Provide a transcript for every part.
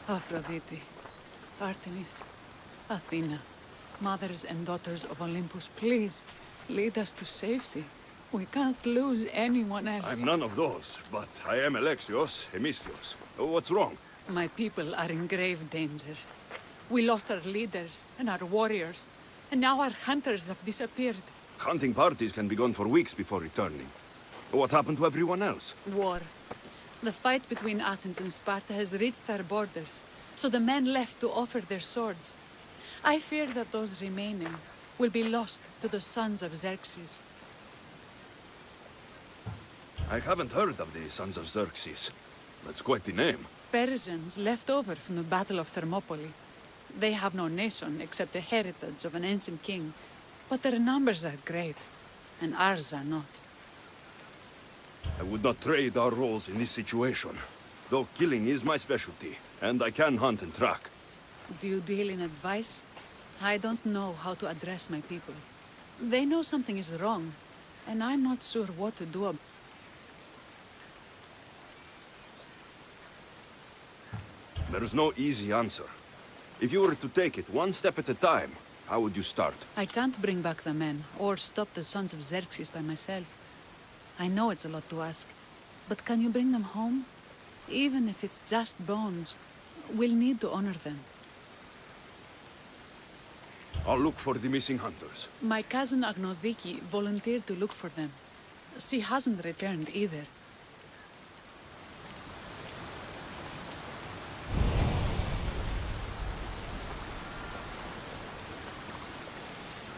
Aphrodite, Artemis, Athena, mothers and daughters of Olympus, please, lead us to safety. We can't lose anyone else. I'm none of those, but I am Alexios, Hemistios. What's wrong? My people are in grave danger. We lost our leaders and our warriors, and now our hunters have disappeared. Hunting parties can be gone for weeks before returning. What happened to everyone else? War. The fight between Athens and Sparta has reached our borders, so the men left to offer their swords. I fear that those remaining will be lost to the sons of Xerxes. I haven't heard of the Sons of Xerxes. That's quite the name. Persians left over from the Battle of Thermopylae. They have no nation except the heritage of an ancient king, but their numbers are great, and ours are not. I would not trade our roles in this situation, though killing is my specialty, and I can hunt and track. Do you deal in advice? I don't know how to address my people. They know something is wrong, and I'm not sure what to do about it. There's no easy answer. If you were to take it one step at a time, how would you start? I can't bring back the men, or stop the sons of Xerxes by myself. I know it's a lot to ask, but can you bring them home? Even if it's just bones, we'll need to honor them. I'll look for the missing hunters. My cousin Agnodiki volunteered to look for them. She hasn't returned either.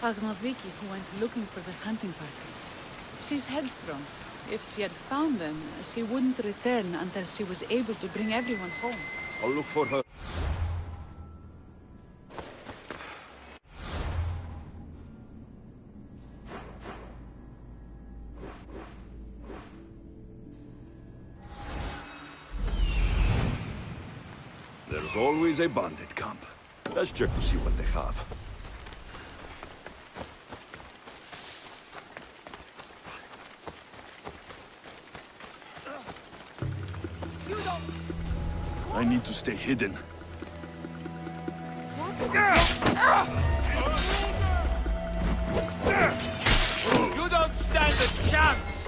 Agnodiki, who went looking for the hunting party. She's headstrong. If she had found them, she wouldn't return until she was able to bring everyone home. I'll look for her. There's always a bandit camp. Let's check to see what they have. I need to stay hidden. You don't stand a chance!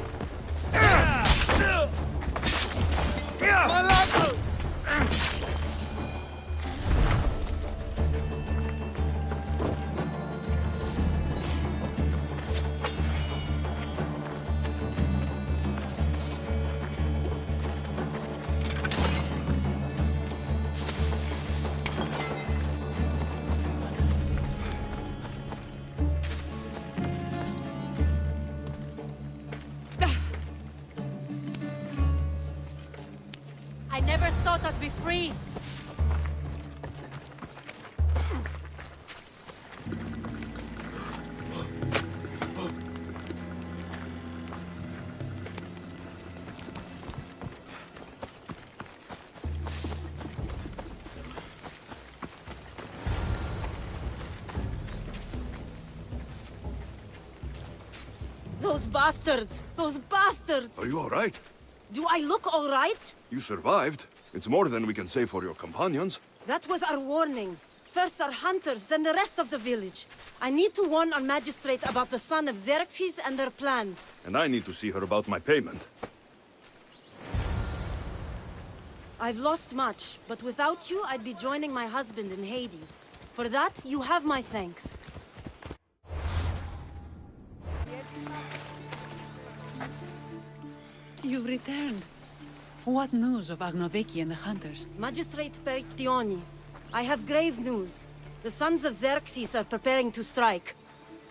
I never thought I'd be free. Those bastards! Those bastards! Are you all right? Do I look all right? You survived. It's more than we can say for your companions. That was our warning. First our hunters, then the rest of the village. I need to warn our magistrate about the son of Xerxes and their plans. And I need to see her about my payment. I've lost much, but without you, I'd be joining my husband in Hades. For that, you have my thanks. You've returned. What news of Agnodiki and the hunters? Magistrate Perictioni, I have grave news. The sons of Xerxes are preparing to strike.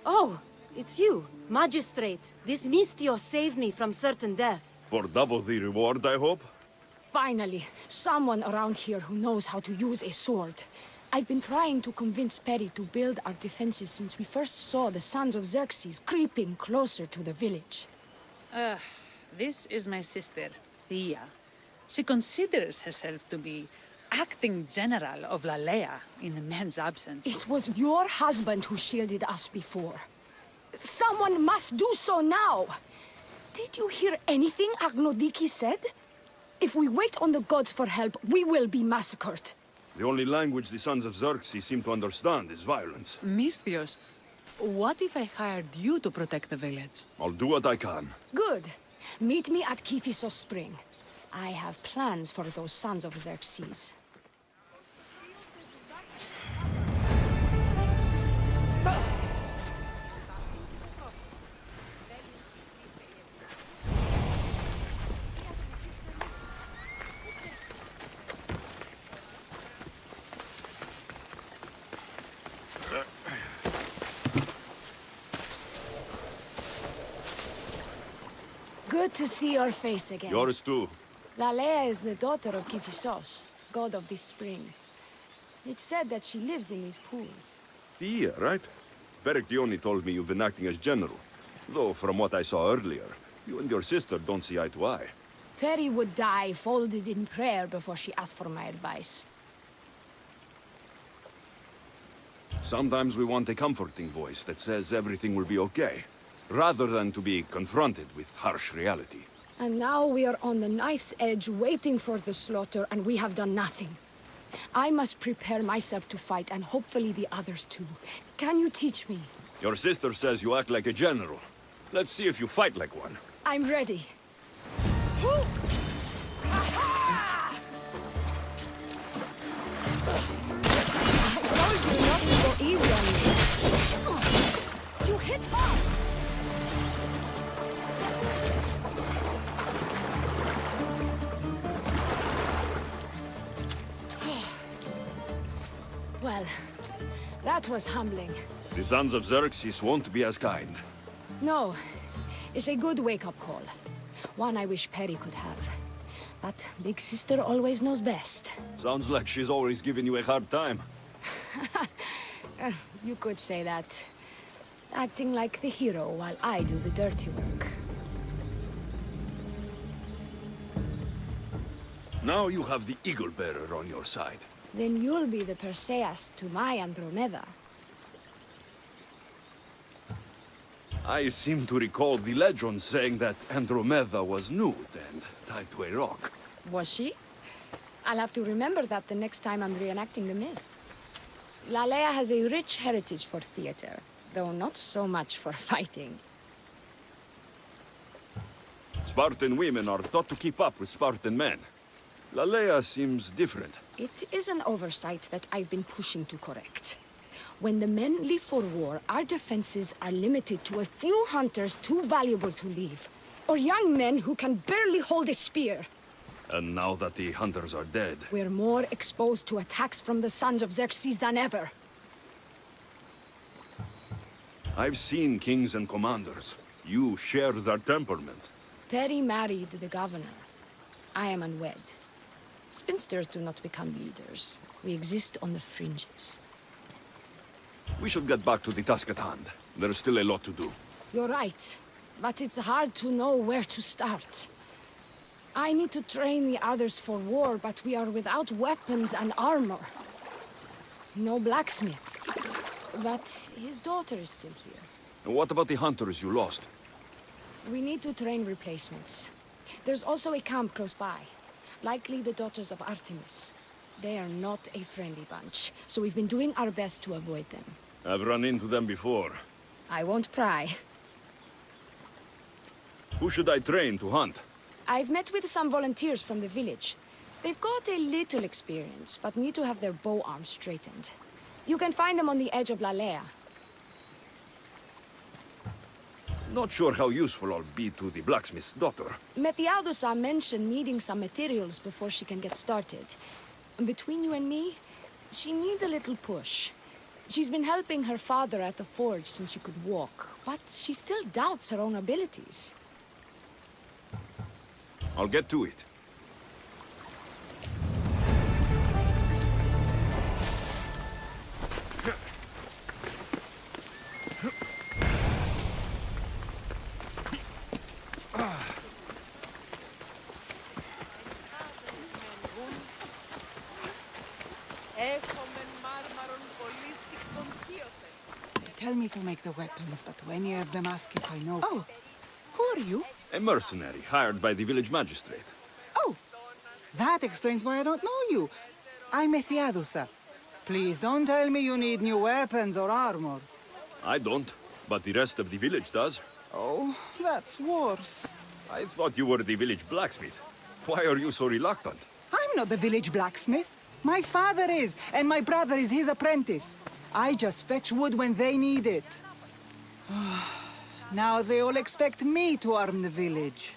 Oh, it's you, Magistrate. This Mystios saved me from certain death. For double the reward, I hope? Finally, someone around here who knows how to use a sword. I've been trying to convince Peri to build our defenses since we first saw the sons of Xerxes creeping closer to the village. This is my sister, Thea. She considers herself to be acting general of Lalaia in the man's absence. It was your husband who shielded us before. Someone must do so now! Did you hear anything Agnodiki said? If we wait on the gods for help, we will be massacred. The only language the sons of Xerxes seem to understand is violence. Misthios, what if I hired you to protect the village? I'll do what I can. Good. Meet me at Kiphisos Spring. I have plans for those sons of Xerxes. Good to see your face again. Yours too. Lalaia is the daughter of Kiphisos, god of this spring. It's said that she lives in these pools. Thea, right? Berktioni told me you've been acting as general. Though, from what I saw earlier, you and your sister don't see eye to eye. Peri would die folded in prayer before she asked for my advice. Sometimes we want a comforting voice that says everything will be okay, rather than to be confronted with harsh reality. And now we are on the knife's edge waiting for the slaughter, and we have done nothing. I must prepare myself to fight, and hopefully the others too. Can you teach me? Your sister says you act like a general. Let's see if you fight like one. I'm ready. I told you not to go easy on me. You hit hard! Well, that was humbling. The sons of Xerxes won't be as kind. No, it's a good wake-up call. One I wish Peri could have. But Big Sister always knows best. Sounds like she's always giving you a hard time. You could say that. Acting like the hero while I do the dirty work. Now you have the Eagle Bearer on your side. Then you'll be the Perseus to my Andromeda. I seem to recall the legend saying that Andromeda was nude and tied to a rock. Was she? I'll have to remember that the next time I'm reenacting the myth. Lalaia has a rich heritage for theater, though not so much for fighting. Spartan women are taught to keep up with Spartan men. Lalaia seems different. It is an oversight that I've been pushing to correct. When the men leave for war, our defenses are limited to a few hunters too valuable to leave, or young men who can barely hold a spear. And now that the hunters are dead, We're more exposed to attacks from the sons of Xerxes than ever. I've seen kings and commanders. You share their temperament. Peri married the governor. I am unwed. Spinsters do not become leaders. We exist on the fringes. We should get back to the task at hand. There's still a lot to do. You're right, but it's hard to know where to start. I need to train the others for war, but we are without weapons and armor. No blacksmith. But his daughter is still here. And what about the hunters you lost? We need to train replacements. There's also a camp close by. Likely the daughters of Artemis. They are not a friendly bunch, so we've been doing our best to avoid them. I've run into them before. I won't pry. Who should I train to hunt? I've met with some volunteers from the village. They've got a little experience, but need to have their bow arms straightened. You can find them on the edge of Lalaia. Not sure how useful I'll be to the blacksmith's daughter. Methialdosa mentioned needing some materials before she can get started. Between you and me, she needs a little push. She's been helping her father at the forge since she could walk, but she still doubts her own abilities. I'll get to it. Tell me to make the weapons, but when you have them, ask if I know. Oh, who are you? A mercenary hired by the village magistrate. Oh, that explains why I don't know you. I'm Ethiadusa. Please don't tell me you need new weapons or armor. I don't, but the rest of the village does. Oh, that's worse. I thought you were the village blacksmith. Why are you so reluctant? I'm not the village blacksmith. My father is, and my brother is his apprentice. I just fetch wood when they need it. Now they all expect me to arm the village.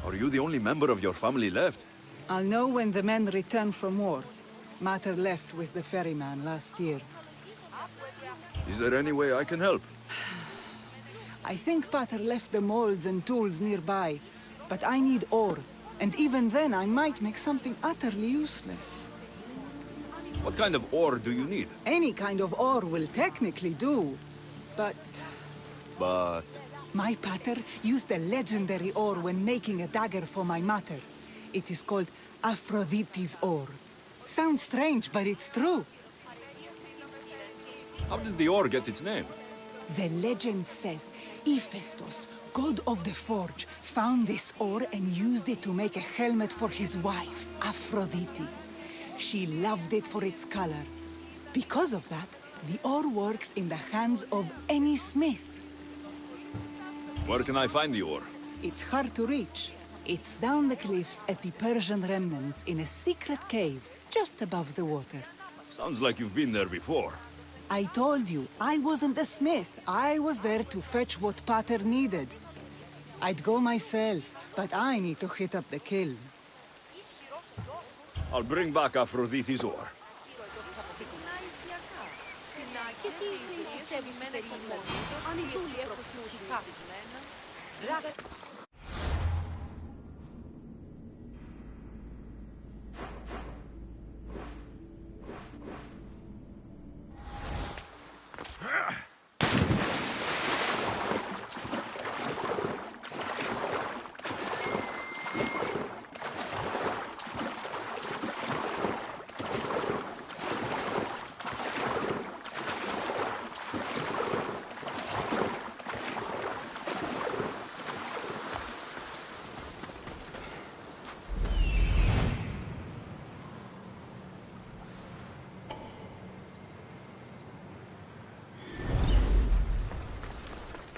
Are you the only member of your family left? I'll know when the men return from war. Mater left with the ferryman last year. Is there any way I can help? I think Pater left the molds and tools nearby, but I need ore, and even then I might make something utterly useless. What kind of ore do you need? Any kind of ore will technically do, but But... my pater used a legendary ore when making a dagger for my mater. It is called Aphrodite's ore. Sounds strange, but it's true. how did the ore get its name? The legend says Hephaestus, god of the forge, found this ore and used it to make a helmet for his wife, Aphrodite. She loved it for its color. Because of that, the ore works in the hands of any smith. Where can I find the ore? It's hard to reach. It's down the cliffs at the Persian remnants in a secret cave, just above the water. Sounds like you've been there before. I told you, I wasn't a smith. I was there to fetch what Pater needed. I'd go myself, but I need to hit up the kiln. I'll bring back Aphrodite's ore.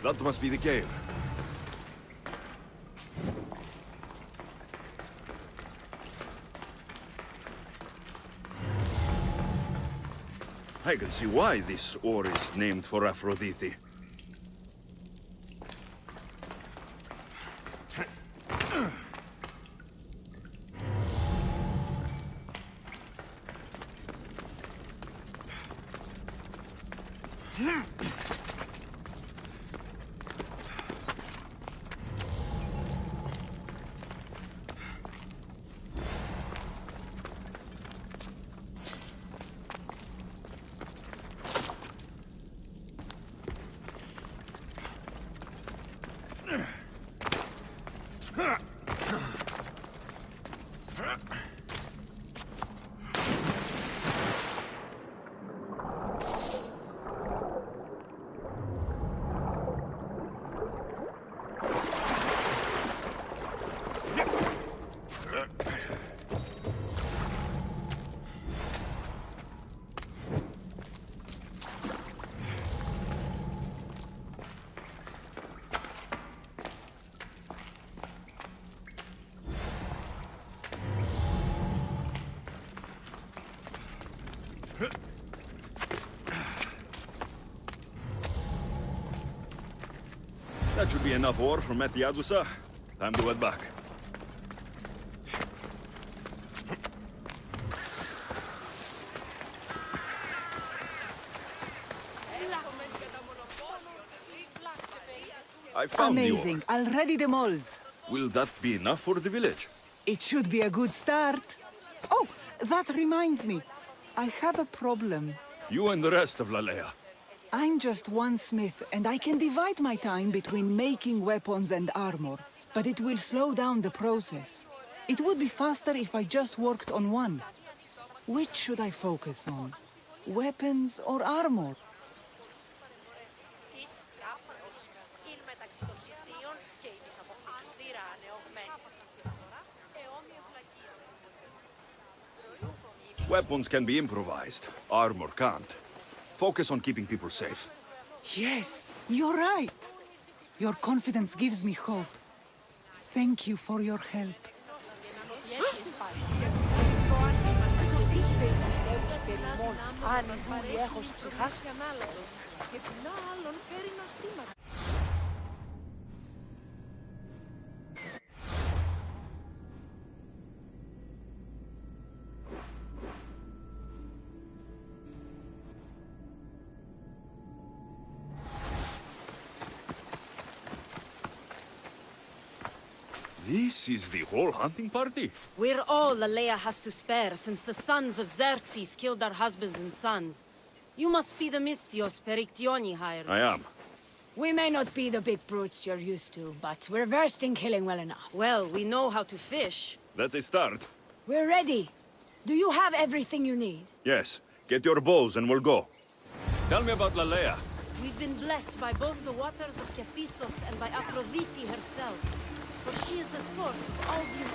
That must be the cave. I can see why this ore is named for Aphrodite. That should be enough ore from Ethiadusa. Time to head back. I found Amazing. the ore. I'll ready the molds. Will that be enough for the village? It should be a good start. Oh, that reminds me. I have a problem. You and the rest of Lalaia. I'm just one smith, and I can divide my time between making weapons and armor. But it will slow down the process. It would be faster if I just worked on one. Which should I focus on? Weapons or armor? Weapons can be improvised. Armor can't. Focus on keeping people safe. Yes, you're right. Your confidence gives me hope. Thank you for your help. This is the whole hunting party? We're all Lalaia has to spare since the sons of Xerxes killed our husbands and sons. You must be the Mystios Perictioni hired. I am. We may not be the big brutes you're used to, but we're versed in killing well enough. Well, we know how to fish. That's a start. We're ready. Do you have everything you need? Yes. Get your bows and we'll go. Tell me about Lalaia. We've been blessed by both the waters of Kephistos and by Aphrodite herself. For she is the source of all beauty.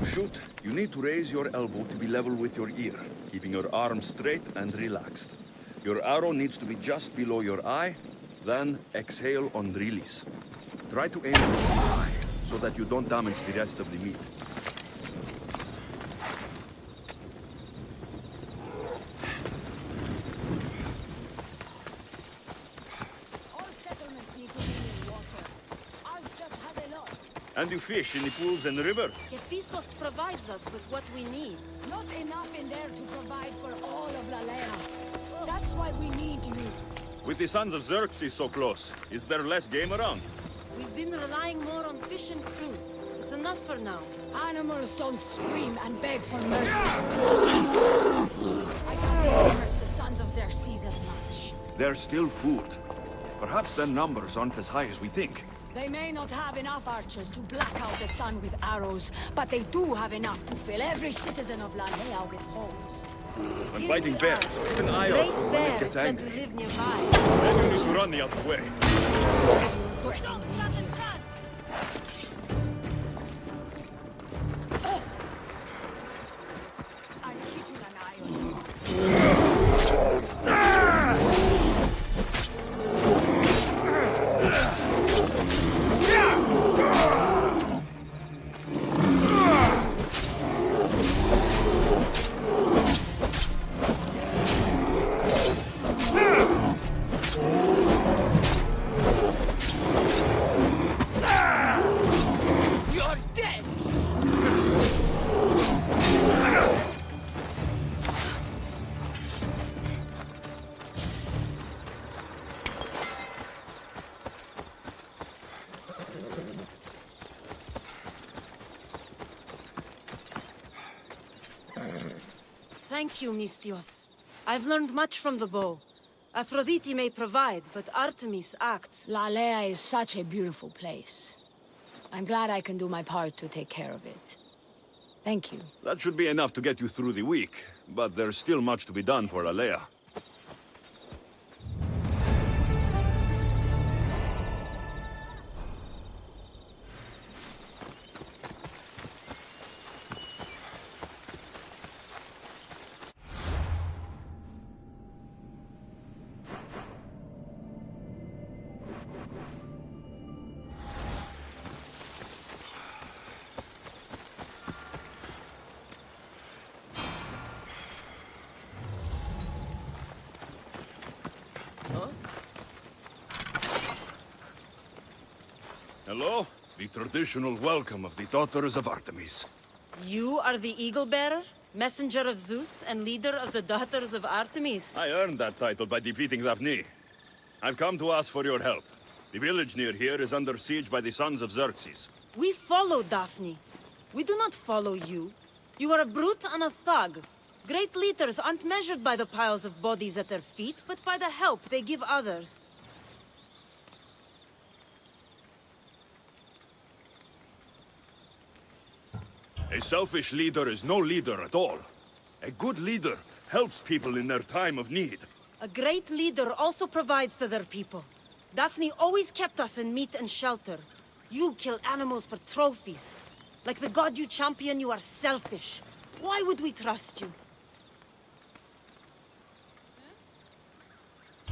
Shoot, you need to raise your elbow to be level with your ear, keeping your arm straight and relaxed. Your arrow needs to be just below your eye, then exhale on release. Try to aim for the eye, so that you don't damage the rest of the meat. All settlements need to be in water. Ours just has a lot. And you fish in the pools and the river. Kephistos provides us with what we need. Not enough in there to provide for all of Lalaia. That's why we need you. With the sons of Xerxes so close, is there less game around? We've been relying more on fish and fruit. It's enough for now. Animals don't scream and beg for mercy. I doubt they curse the sons of Xerxes as much. There's still food. Perhaps their numbers aren't as high as we think. They may not have enough archers to black out the sun with arrows, but they do have enough to fill every citizen of Lalaia with holes. When fighting bears, keep an eye out Great for when it bear is gets said to angry. live nearby. Maybe we need to run the other way. Regretting being here. I'm keeping an eye on you. You're dead! Thank you, Mystios. I've learned much from the bow. Aphrodite may provide, but Artemis acts. Lalaia is such a beautiful place. I'm glad I can do my part to take care of it. Thank you. That should be enough to get you through the week, but there's still much to be done for Lalaia. Hello? The traditional welcome of the daughters of Artemis. You are the Eagle Bearer, messenger of Zeus, and leader of the Daughters of Artemis. I earned that title by defeating Daphne. I've come to ask for your help. The village near here is under siege by the sons of Xerxes. We follow Daphne. We do not follow you. You are a brute and a thug. Great leaders aren't measured by the piles of bodies at their feet, but by the help they give others. A selfish leader is no leader at all. A good leader helps people in their time of need. A great leader also provides for their people. Daphne always kept us in meat and shelter. You kill animals for trophies. Like the god you champion, you are selfish. Why would we trust you?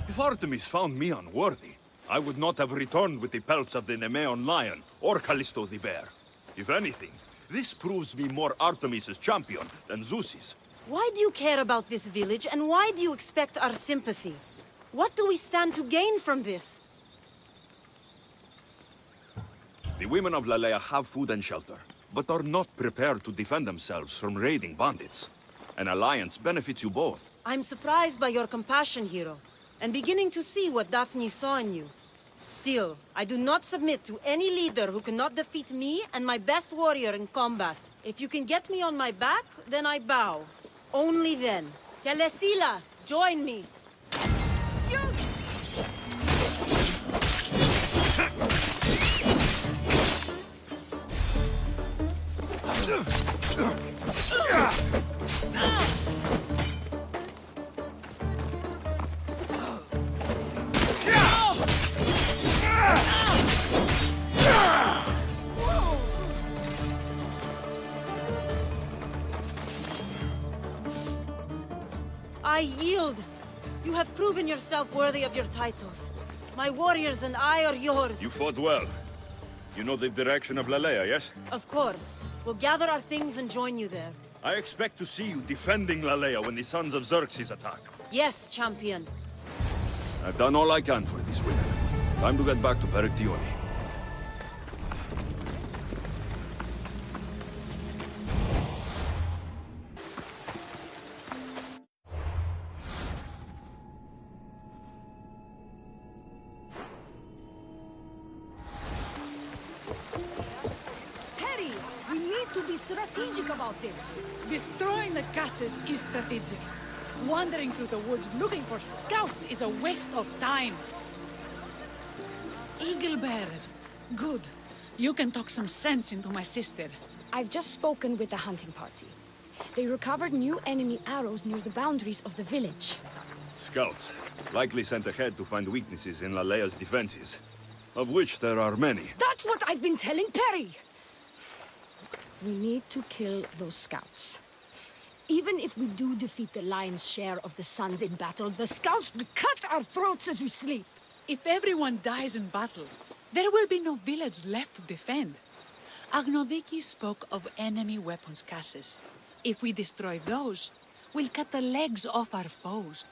If Artemis found me unworthy, I would not have returned with the pelts of the Nemean lion or Callisto the bear. If anything, this proves me more Artemis's champion than Zeus's. Why do you care about this village, and why do you expect our sympathy? What do we stand to gain from this? The women of Lalaia have food and shelter, but are not prepared to defend themselves from raiding bandits. An alliance benefits you both. I'm surprised by your compassion, hero, and beginning to see what Daphne saw in you. Still, I do not submit to any leader who cannot defeat me and my best warrior in combat. If you can get me on my back, then I bow. Only then. Telesila, join me. I yield. You have proven yourself worthy of your titles. My warriors and I are yours. You fought well. You know the direction of Lalaia, yes? Of course. We'll gather our things and join you there. I expect to see you defending Lalaia when the sons of Xerxes attack. Yes, champion. I've done all I can for these women. Time to get back to Perictione. Perry, we need to be strategic about this. Destroying the castles is strategic. Wandering through the woods looking for scouts is a waste of time. Eagle Bearer. Good. You can talk some sense into my sister. I've just spoken with the hunting party. They recovered new enemy arrows near the boundaries of the village. Scouts, likely sent ahead to find weaknesses in Lalaia's defenses, of which there are many. That's what I've been telling Perry! We need to kill those scouts. Even if we do defeat the lion's share of the sons in battle, the scouts will cut our throats as we sleep. If everyone dies in battle, there will be no village left to defend. Agnodiki spoke of enemy weapons caches. If we destroy those, we'll cut the legs off our foes.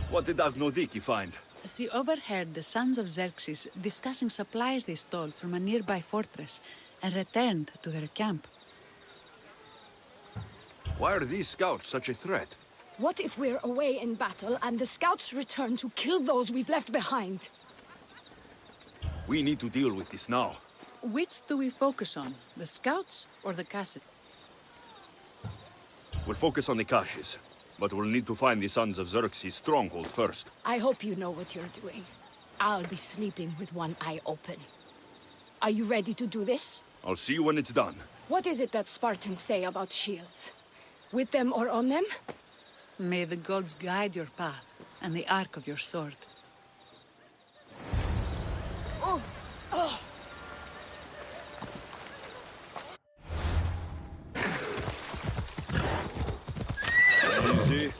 What did Agnodiki find? She overheard the sons of Xerxes discussing supplies they stole from a nearby fortress and returned to their camp. Why are these scouts such a threat? What if we're away in battle and the scouts return to kill those we've left behind? We need to deal with this now. Which do we focus on, the scouts or the castle? We'll focus on the caches, but we'll need to find the sons of Xerxes' stronghold first. I hope you know what you're doing. I'll be sleeping with one eye open. Are you ready to do this? I'll see you when it's done. What is it that Spartans say about shields? With them or on them? May the gods guide your path and the arc of your sword. Oh! Oh! Easy.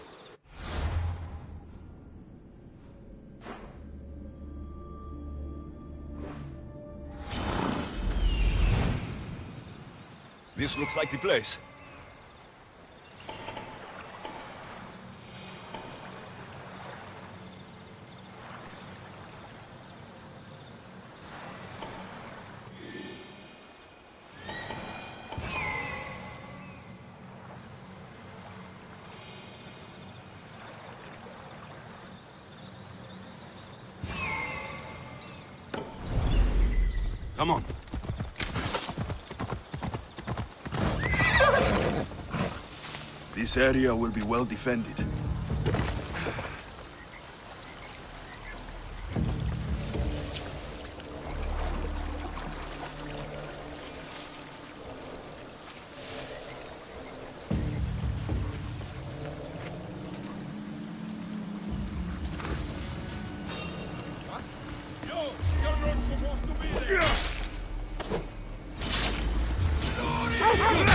This looks like the place. Come on. This area will be well defended.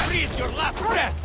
Breathe your last breath!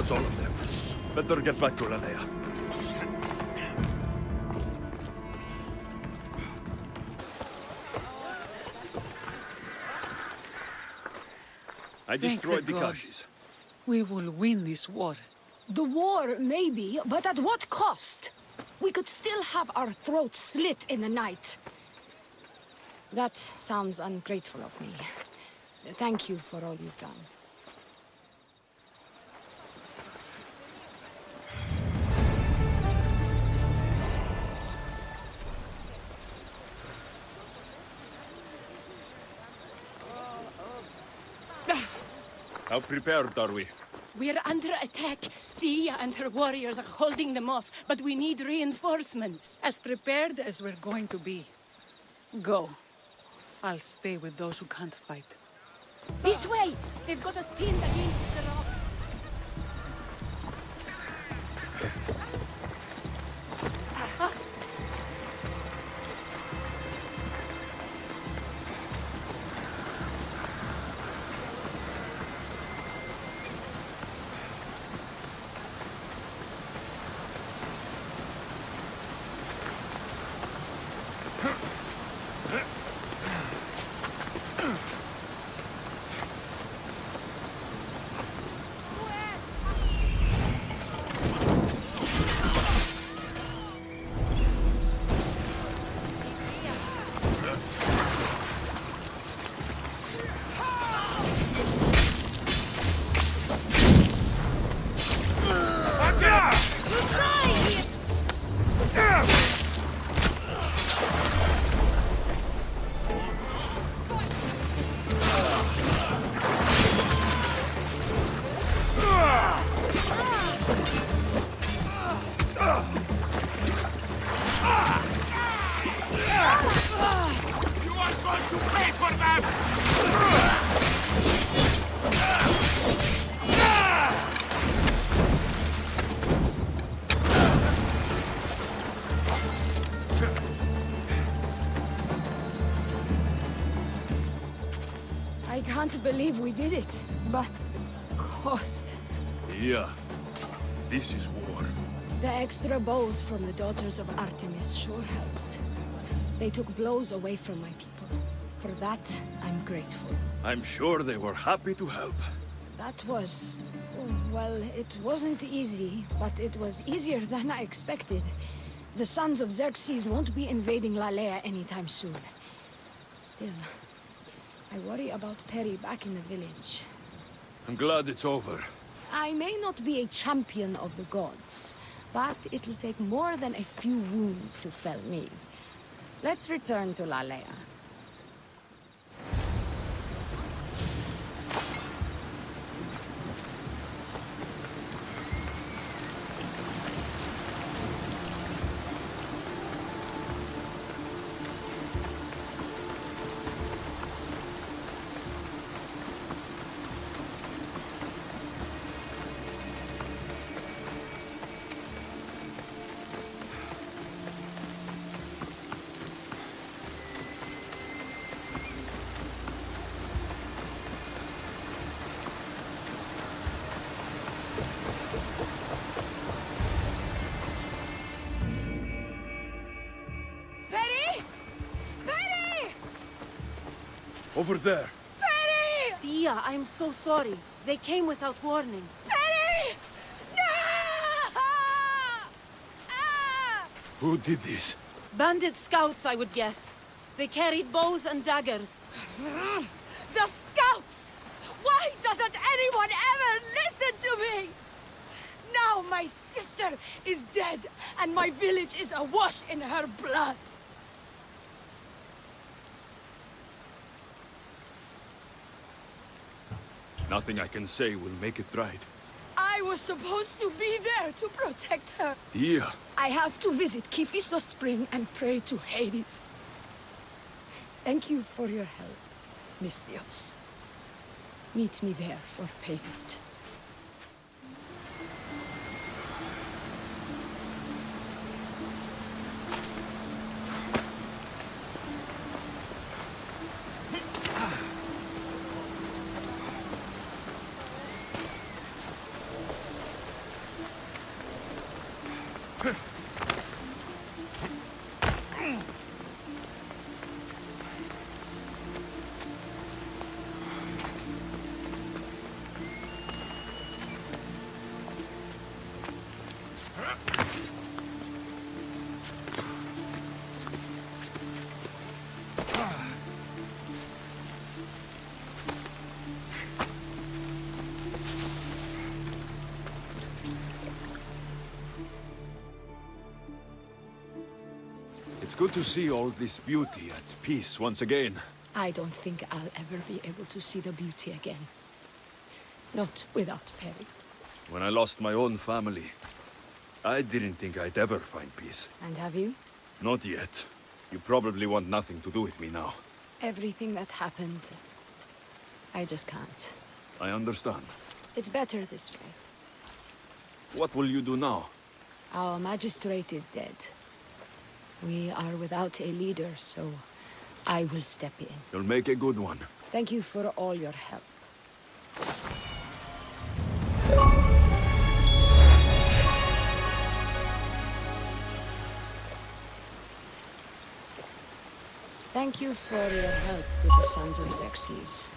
That's all of them. Better get back to Lalaia. I destroyed the caches. We will win this war. The war, maybe, but at what cost? We could still have our throats slit in the night. That sounds ungrateful of me. Thank you for all you've done. How prepared are we? We're under attack. Thea and her warriors are holding them off, but we need reinforcements. As prepared as we're going to be. Go. I'll stay with those who can't fight. This way! They've got us pinned against the rocks. can't believe we did it, but the cost. Yeah. This is war. The extra bows from the Daughters of Artemis sure helped. They took blows away from my people. For that, I'm grateful. I'm sure they were happy to help. That was... well, it wasn't easy, but it was easier than I expected. The Sons of Xerxes won't be invading Lalaia anytime soon. Still, I worry about Perry back in the village. I'm glad it's over. I may not be a champion of the gods, but it'll take more than a few wounds to fell me. Let's return to Lalaia. Over there. Thea, I'm so sorry. They came without warning. Who did this? Bandit scouts, I would guess. They carried bows and daggers. The scouts! Why doesn't anyone ever listen to me? Now my sister is dead, and my village is awash in her blood. Nothing I can say will make it right. I was supposed to be there to protect her. Thea. I have to visit Kiphisos Spring and pray to Hades. Thank you for your help, Misthios. Meet me there for payment. It's good to see all this beauty at peace once again. I don't think I'll ever be able to see the beauty again. Not without Perry. When I lost my own family, I didn't think I'd ever find peace. And have you? Not yet. You probably want nothing to do with me now. Everything that happened, I just can't. I understand. It's better this way. What will you do now? Our magistrate is dead. We are without a leader, so I will step in. You'll make a good one. Thank you for all your help. Thank you for your help with the Sons of Xerxes.